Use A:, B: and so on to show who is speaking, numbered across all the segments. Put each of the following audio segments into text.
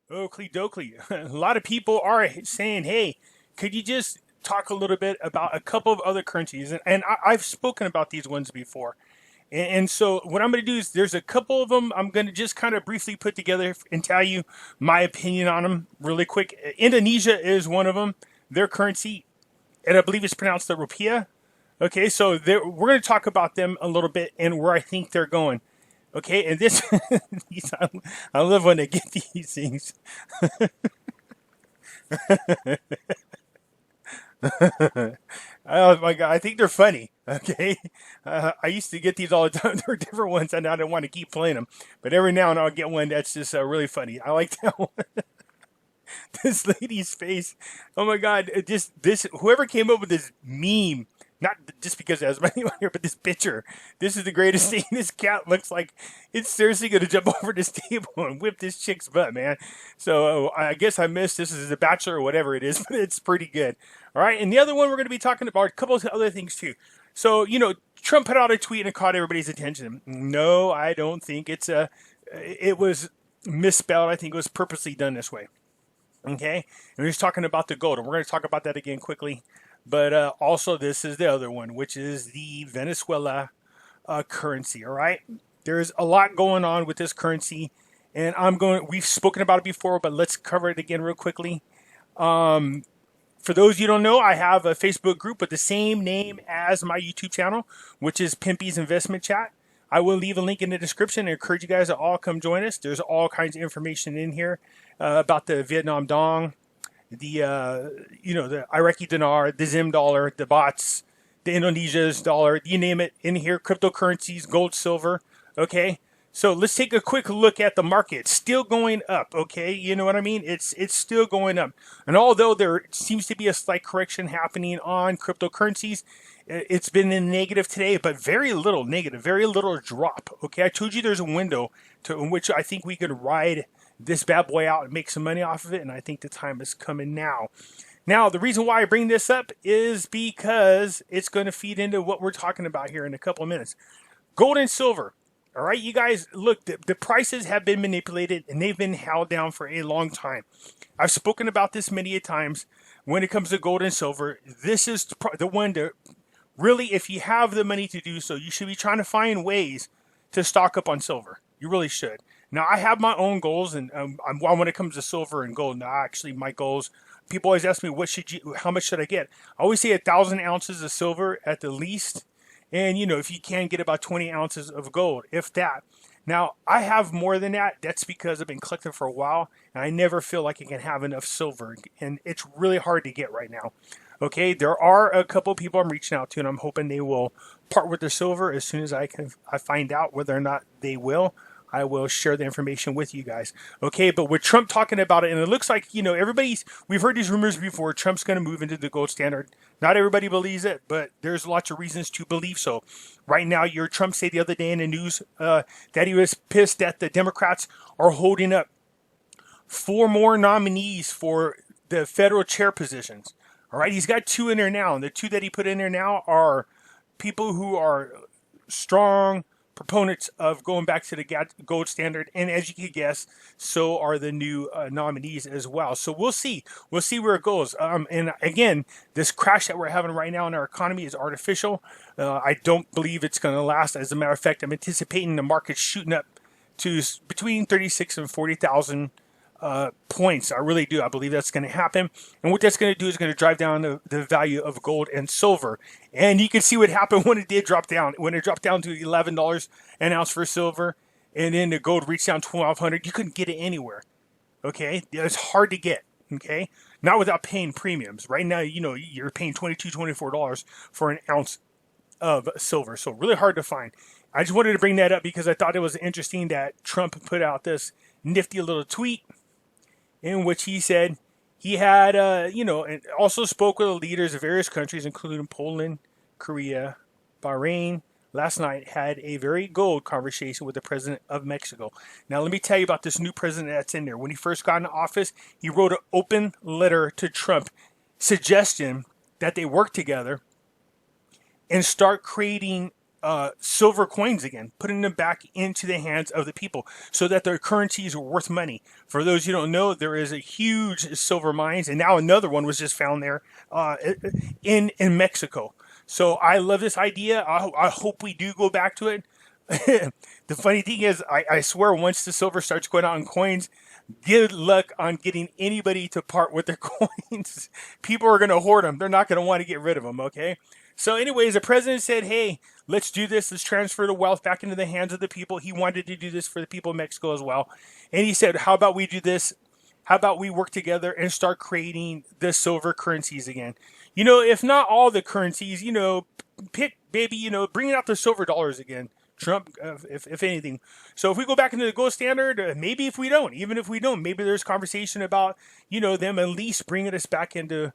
A: Oakley dokley. A lot of people are saying, hey, could you just talk a little bit about a couple of other currencies? I've spoken about these ones before. And so what I'm going to do is there's a couple of them I'm going to just kind of briefly put together and tell you my opinion on them really quick. Indonesia is one of them. Their currency, and I believe it's pronounced the rupiah. Okay, so we're going to talk about them a little bit and where I think they're going. Okay, and this, I love when they get these things. Oh my god, I think they're funny. Okay, I used to get these all the time. There are different ones, and I don't want to keep playing them. But every now and then I'll get one that's just really funny. I like that one. This lady's face. Oh my god, this whoever came up with this meme. Not just because it has money on here, but this picture. This is the greatest thing. This cat looks like it's seriously going to jump over this table and whip this chick's butt, man. So I guess I missed this is The Bachelor or whatever it is, but it's pretty good. All right, and the other one we're going to be talking about a couple of other things too. So Trump put out a tweet and it caught everybody's attention. No, I don't think it was misspelled. I think it was purposely done this way. Okay, and we're just talking about the gold, and we're going to talk about that again quickly. But also, this is the other one, which is the Venezuela currency. All right, there's a lot going on with this currency, and we've spoken about it before, but let's cover it again real quickly. For those you don't know, I have a Facebook group with the same name as my YouTube channel, which is Pimpy's Investment Chat. I will leave a link in the description and encourage you guys to all come join us. There's all kinds of information in here about the Vietnam Dong, the Iraqi dinar, the Zim dollar, the bots, the Indonesia's dollar, you name it in here, cryptocurrencies, gold, silver. Okay. So let's take a quick look at the market. Still going up. Okay. You know what I mean? It's still going up. And although there seems to be a slight correction happening on cryptocurrencies, it's been in negative today, but very little negative, very little drop. Okay. I told you there's a window in which I think we could ride this bad boy out and make some money off of it, and I think the time is coming now. Now, the reason why I bring this up is because it's going to feed into what we're talking about here in a couple of minutes. Gold and silver. All right, you guys, look, the prices have been manipulated, and they've been held down for a long time. I've spoken about this many a times. When it comes to gold and silver, this is the one to really, if you have the money to do so, you should be trying to find ways to stock up on silver. You really should. Now, I have my own goals, and when it comes to silver and gold, now actually my goals, people always ask me, how much should I get? I always say 1,000 ounces of silver at the least. And, if you can get about 20 ounces of gold, if that. Now, I have more than that. That's because I've been collecting for a while, and I never feel like I can have enough silver. And it's really hard to get right now. Okay, there are a couple of people I'm reaching out to, and I'm hoping they will part with their silver as soon as I find out whether or not they will. I will share the information with you guys. Okay, but with Trump talking about it, and it looks like, we've heard these rumors before, Trump's going to move into the gold standard. Not everybody believes it, but there's lots of reasons to believe so. Right now, Trump said the other day in the news that he was pissed that the Democrats are holding up 4 more nominees for the federal chair positions. All right, he's got 2 in there now, and the 2 that he put in there now are people who are strong proponents of going back to the gold standard, and as you can guess, so are the new nominees as well. So we'll see where it goes. And again, this crash that we're having right now in our economy is artificial. I don't believe it's going to last. As a matter of fact, I'm anticipating the market shooting up to between 36 and 40,000 points. I really do. I believe that's going to happen. And what that's going to do is going to drive down the value of gold and silver. And you can see what happened when it did drop down. When it dropped down to $11 an ounce for silver, and then the gold reached down 1,200, you couldn't get it anywhere. Okay? It's hard to get. Okay? Not without paying premiums. Right now, you're paying $22, $24 for an ounce of silver. So really hard to find. I just wanted to bring that up because I thought it was interesting that Trump put out this nifty little tweet in which he said he had, and also spoke with the leaders of various countries, including Poland, Korea, Bahrain. Last night, had a very gold conversation with the president of Mexico. Now, let me tell you about this new president that's in there. When he first got into office, he wrote an open letter to Trump suggesting that they work together and start creating silver coins again, putting them back into the hands of the people so that their currencies are worth money. For those who don't know, there is a huge silver mines, and now another one was just found there in Mexico. So I love this idea. I hope we do go back to it. The funny thing is, I swear once the silver starts going out in coins, good luck on getting anybody to part with their coins. People are going to hoard them. They're not going to want to get rid of them, okay? So anyways, the president said, hey, let's do this. Let's transfer the wealth back into the hands of the people. He wanted to do this for the people of Mexico as well. And he said, how about we do this? How about we work together and start creating the silver currencies again? You know, if not all the currencies, you know, pick, baby, you know, bring out the silver dollars again. Trump, if anything. So if we go back into the gold standard, maybe if we don't, even if we don't, maybe there's conversation about, you know, them at least bringing us back into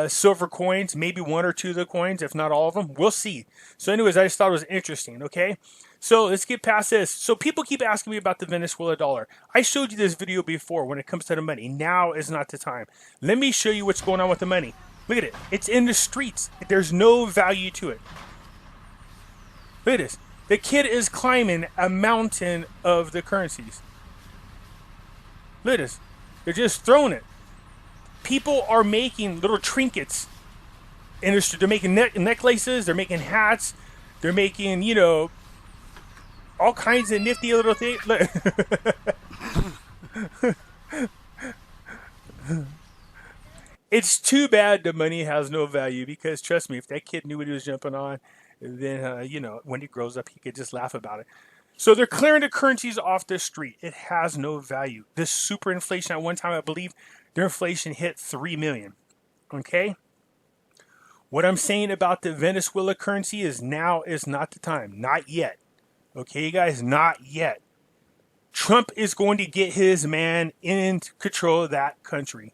A: silver coins, maybe one or two of the coins, if not all of them. We'll see. So anyways, I just thought it was interesting, okay? So let's get past this. So people keep asking me about the Venezuela dollar. I showed you this video before when it comes to the money. Now is not the time. Let me show you what's going on with the money. Look at it. It's in the streets. There's no value to it. Look at this. The kid is climbing a mountain of the currencies. Look at this. They're just throwing it. People are making little trinkets. And they're making necklaces. They're making hats. They're making, you know, all kinds of nifty little things. Look. It's too bad the money has no value because, trust me, if that kid knew what he was jumping on, then, you know, when he grows up, he could just laugh about it. So they're clearing the currencies off the street. It has no value. This super inflation, at one time, I believe their inflation hit 3 million. Okay? What I'm saying about the Venezuela currency is now is not the time. Not yet. Okay, guys? Not yet. Trump is going to get his man in control of that country.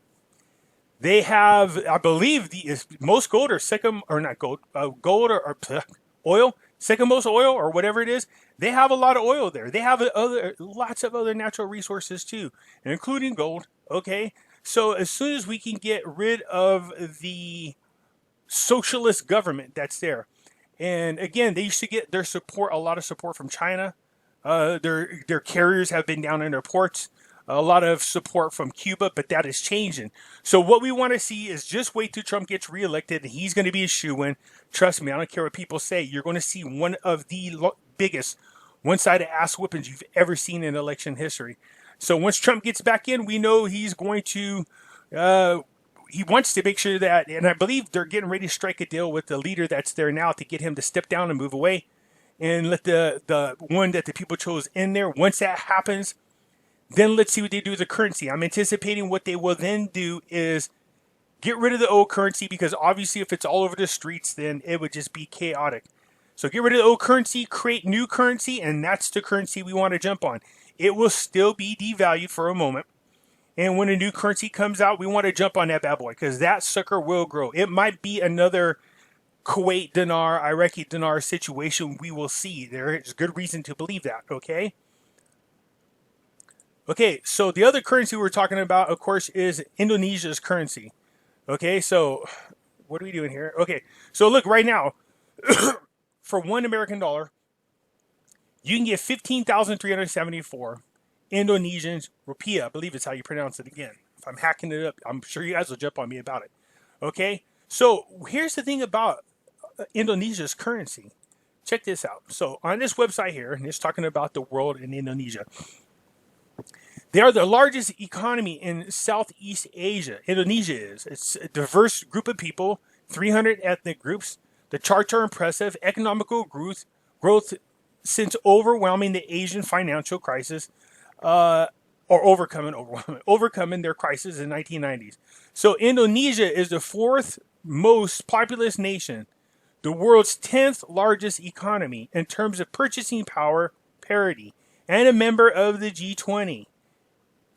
A: They have, I believe, the most gold or second, or not gold, gold or oil, second most oil or whatever it is. They have a lot of oil there. They have lots of other natural resources too, including gold. Okay, so as soon as we can get rid of the socialist government that's there, and again, they used to get their support, a lot of support from China. Their carriers have been down in their ports. A lot of support from Cuba, but that is changing. So what we want to see is just wait till Trump gets reelected, and he's going to be a shoo-in. Trust me, I don't care what people say. You're going to see one of the biggest one-sided ass whippings you've ever seen in election history. So once Trump gets back in, we know he's going to, he wants to make sure that, and I believe they're getting ready to strike a deal with the leader that's there now to get him to step down and move away and let the one that the people chose in there. Once that happens, then let's see what they do with the currency. I'm anticipating what they will then do is get rid of the old currency, because obviously if it's all over the streets, then it would just be chaotic. So get rid of the old currency, create new currency, and that's the currency we want to jump on. It will still be devalued for a moment. And when a new currency comes out, we want to jump on that bad boy, because that sucker will grow. It might be another Kuwait dinar, Iraqi dinar situation we will see. There is good reason to believe that, okay? Okay, so the other currency we're talking about, of course, is Indonesia's currency. Okay, so what are we doing here? Okay, so look, right now, for $1 American, you can get 15,374 Indonesian Rupiah. I believe it's how you pronounce it again. If I'm hacking it up, I'm sure you guys will jump on me about it. Okay, so here's the thing about Indonesia's currency. Check this out. So on this website here, and it's talking about the world in Indonesia. They are the largest economy in Southeast Asia. Indonesia is. It's a diverse group of people, 300 ethnic groups. The charts are impressive. Economical growth since overwhelming the Asian financial crisis, or overcoming their crisis in the 1990s. So Indonesia is the fourth most populous nation, the world's 10th largest economy in terms of purchasing power parity, and a member of the G20.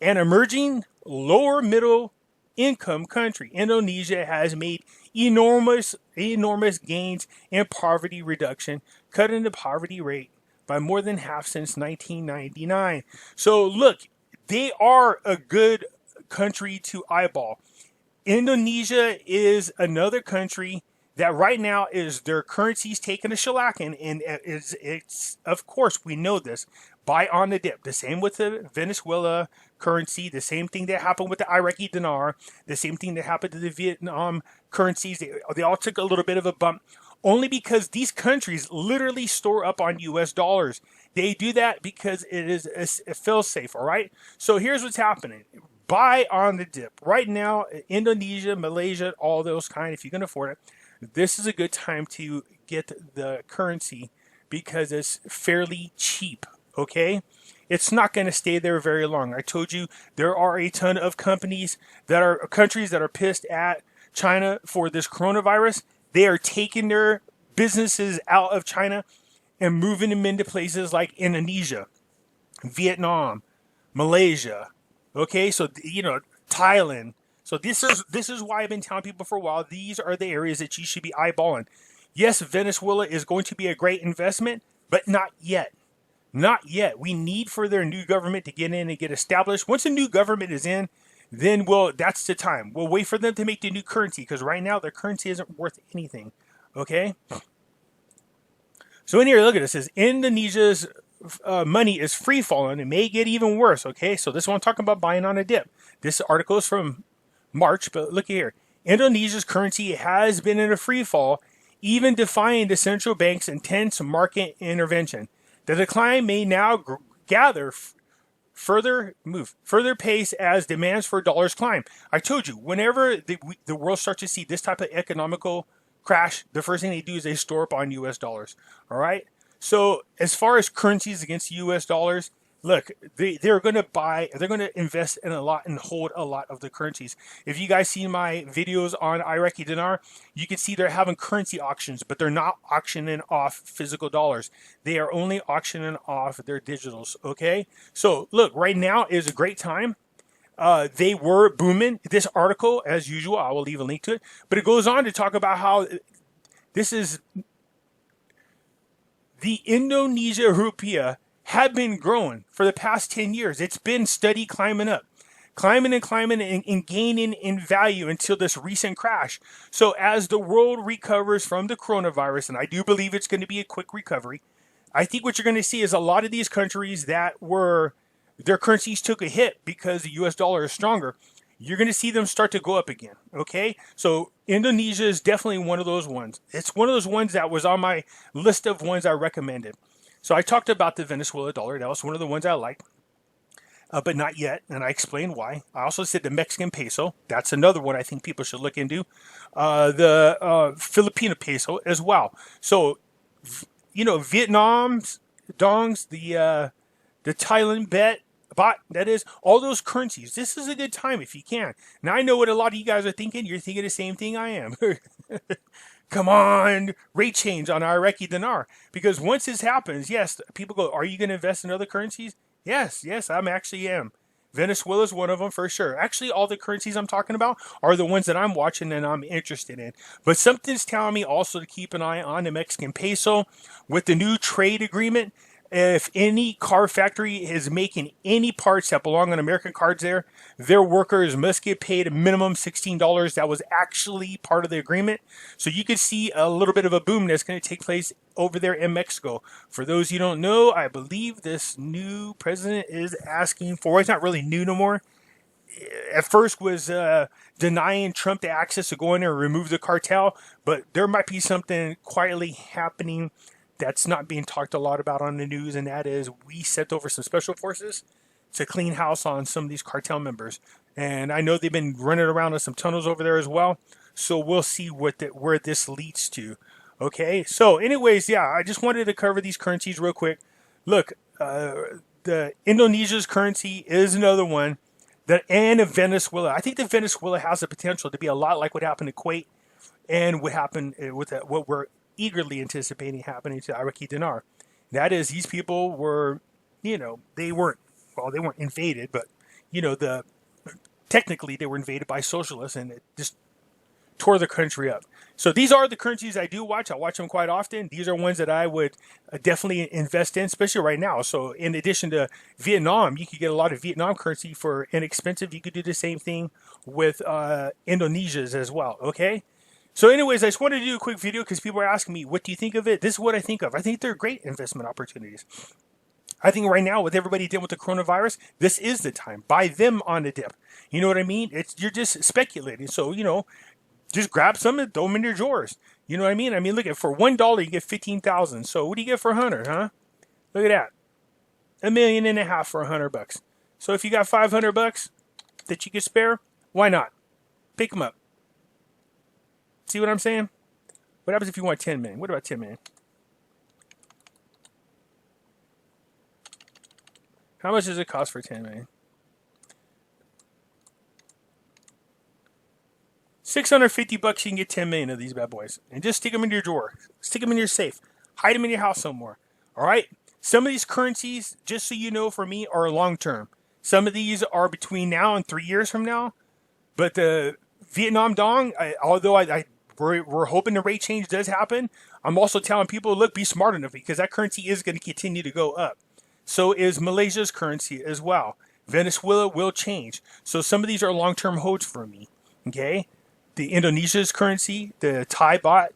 A: An emerging lower middle income country, Indonesia has made enormous gains in poverty reduction, cutting the poverty rate by more than half since 1999. So look, they are a good country to eyeball. Indonesia is another country that right now is their currency's taking a shellacking, and it's of course we know this, buy on the dip. The same with the Venezuela currency, the same thing that happened with the Iraqi dinar, the same thing that happened to the Vietnam currencies. They all took a little bit of a bump, only because these countries literally store up on US dollars. They do that because it feels safe, all right? So here's what's happening. Buy on the dip. Right now, Indonesia, Malaysia, all those kind, if you can afford it, this is a good time to get the currency because it's fairly cheap, okay? It's not going to stay there very long. I told you there are a ton of countries that are pissed at China for this coronavirus. They are taking their businesses out of China and moving them into places like Indonesia, Vietnam, Malaysia, okay? So, Thailand. So this is why I've been telling people for a while, these are the areas that you should be eyeballing. Yes, Venezuela is going to be a great investment, but not yet. Not yet. We need for their new government to get in and get established. Once a new government is in, then that's the time. We'll wait for them to make the new currency, because right now their currency isn't worth anything. Okay? So in here, look at this. It says Indonesia's money is free falling. It may get even worse. Okay? So this is what I'm talking about, buying on a dip. This article is from March, but look here. Indonesia's currency has been in a free fall, even defying the central bank's intense market intervention. The decline may now gather further pace as demands for dollars climb. I told you, whenever the world starts to see this type of economical crash, the first thing they do is they store up on US dollars. All right? So as far as currencies against US dollars, look, they're going to invest in a lot and hold a lot of the currencies. If you guys see my videos on Iraqi dinar, you can see they're having currency auctions, but they're not auctioning off physical dollars. They are only auctioning off their digitals, okay? So look, right now is a great time. They were booming. This article, as usual, I will leave a link to it, but it goes on to talk about how this is the Indonesia Rupiah had been growing for the past 10 years. It's been steady climbing up, climbing and gaining in value until this recent crash. So as the world recovers from the coronavirus, and I do believe it's going to be a quick recovery, I think what you're going to see is a lot of these countries that their currencies took a hit because the US dollar is stronger. You're going to see them start to go up again, okay? So Indonesia is definitely one of those ones. It's one of those ones that was on my list of ones I recommended. So I talked about the Venezuela dollar. That was one of the ones I liked, but not yet, and I explained why. I also said the Mexican peso. That's another one I think people should look into. The Filipino peso as well. So, Vietnam's dongs, the Thailand baht, that is, all those currencies. This is a good time if you can. Now, I know what a lot of you guys are thinking. You're thinking the same thing I am. Come on, rate change on Iraqi dinar. Because once this happens, yes, people go, are you going to invest in other currencies? Yes, I actually am. Venezuela is one of them for sure. Actually, all the currencies I'm talking about are the ones that I'm watching and I'm interested in. But something's telling me also to keep an eye on the Mexican peso with the new trade agreement. If any car factory is making any parts that belong on American cards their workers must get paid a minimum $16. That was actually part of the agreement. So you could see a little bit of a boom that's going to take place over there in Mexico. For those you don't know, I believe this new president is asking for, it's not really new no more. At first was denying Trump the access to go in there and remove the cartel, but there might be something quietly happening that's not being talked a lot about on the news, and that is we sent over some special forces to clean house on some of these cartel members. And I know they've been running around in some tunnels over there as well, so we'll see where this leads to. Okay, so anyways, yeah, I just wanted to cover these currencies real quick. Look, the Indonesia's currency is another one, and Venezuela. I think that Venezuela has the potential to be a lot like what happened to Kuwait and what happened with what we're eagerly anticipating happening to Iraqi dinar. That is, these people were, they weren't invaded, but, technically they were invaded by socialists, and it just tore the country up. So these are the currencies I do watch. I watch them quite often. These are ones that I would definitely invest in, especially right now. So in addition to Vietnam, you could get a lot of Vietnam currency for inexpensive. You could do the same thing with Indonesia's as well, okay? So anyways, I just wanted to do a quick video because people are asking me, what do you think of it? This is what I think of. I think they're great investment opportunities. I think right now, with everybody dealing with the coronavirus, this is the time. Buy them on the dip. You know what I mean? You're just speculating. So, just grab some and throw them in your drawers. You know what I mean? I mean, look at for $1 you get 15,000. So what do you get for 100, huh? Look at that, $1.5 million for $100. So if you got $500 that you can spare, why not? Pick them up. See what I'm saying? What happens if you want 10 million? What about 10 million? How much does it cost for 10 million? $650 you can get 10 million of these bad boys. And just stick them in your drawer. Stick them in your safe. Hide them in your house somewhere. All right? Some of these currencies, just so you know, for me, are long term. Some of these are between now and 3 years from now. But the Vietnam dong, although we're hoping the rate change does happen, I'm also telling people, look, be smart enough because that currency is going to continue to go up. So is Malaysia's currency as well. Venezuela will change. So some of these are long-term holds for me. Okay? The Indonesia's currency, the Thai baht,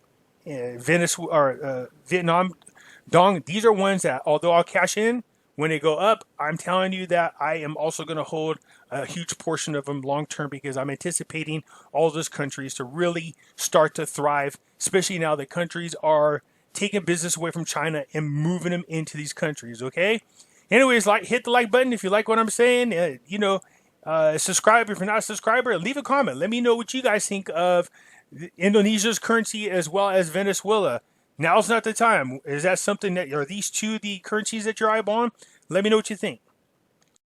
A: Vietnam dong, these are ones that, although I'll cash in when they go up, I'm telling you that I am also going to hold a huge portion of them long term because I'm anticipating all those countries to really start to thrive, especially now that countries are taking business away from China and moving them into these countries, okay? Anyways, hit the like button if you like what I'm saying. Subscribe if you're not a subscriber. Leave a comment. Let me know what you guys think of Indonesia's currency as well as Venezuela. Now's not the time. Is that something are these two the currencies that you're eyeballing? Let me know what you think.